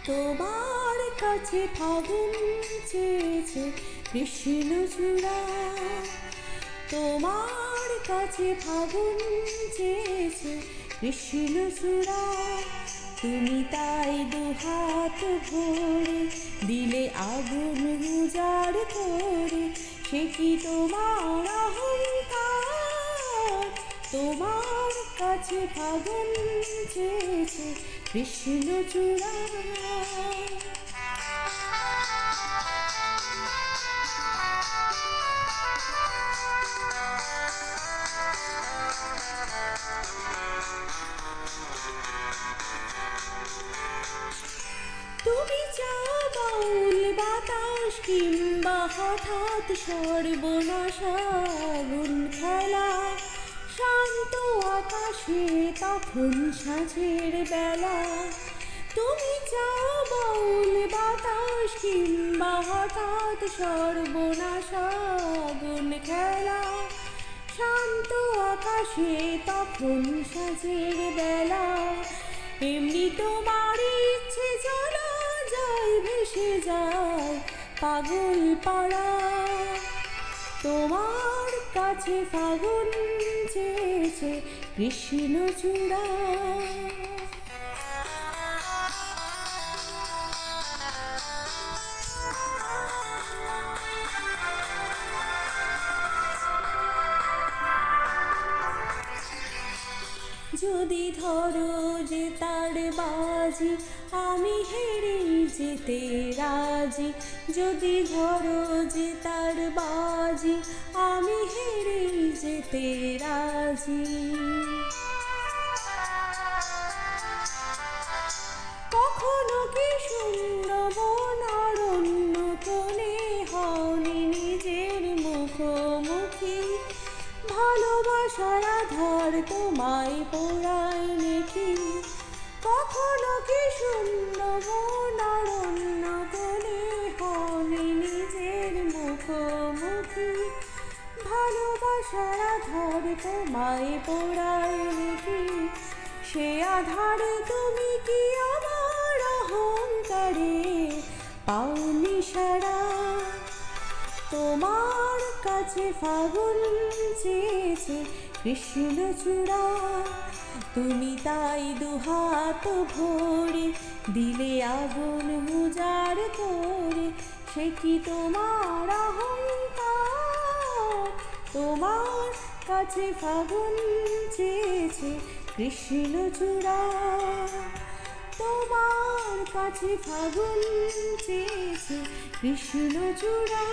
তোমার কাছে ফাগুন চেয়েছে কৃষ্ণচূড়া, তোমার কাছে ফাগুন চেয়েছে কৃষ্ণচূড়া। তুমি তাই দুহাত ভরে দিলে আগুন উজাড় করে, সে কি তোমার অহংকার? তোমার কাছে ফাগুন চেয়েছে কৃষ্ণচূড়া। তুমি চাও বাউল বাতাস কিংবা হঠাৎ সর্বনাশা আগুন খেলা, শান্ত আকাশে তখন সাঁঝের বেলা। তুমি চাও বাউল বাতাস কিংবা হঠাৎ সর্বনাশা আগুন খেলা, শান্ত আকাশে তখন সাঁঝের বেলা। এমনি তোমার ইচ্ছে চলা যায়, ভেসে যায় পাগল পাড়া। তোমার কাছে ফাগুন চেয়েছে কৃষ্ণচূড়া। যদি ধরো যে তার বাজি, আমি হেরে যেতে রাজি। যদি ধরো যে তার বাজি, আমি হেরে যেতে রাজি। কখনো কি সুন্দর অরণ্য কোণে হওনি নিজের মুখোমুখি? ভালোবাসার আধার তোমায় পোড়ায় নাকি? কখনো কি সুন্দর অরণ্য কোণে হওনি নিজের মুখোমুখি? ভালোবাসার আধার তোমায় পোড়ায় নাকি? সে আধারে তুমি কি আমার অহংকারে পাওনি সারা? তোমার কাছে ফাগুন চেয়েছে কৃষ্ণচূড়া, তুমি তাই দুহাত ভরে দিলে আগুন উজাড় করে, সে কি তোমার অহংকার? তোমার কাছে ফাগুন চেয়েছে কৃষ্ণচূড়া, তোমার কাছে ফাগুন চেয়েছে কৃষ্ণচূড়া।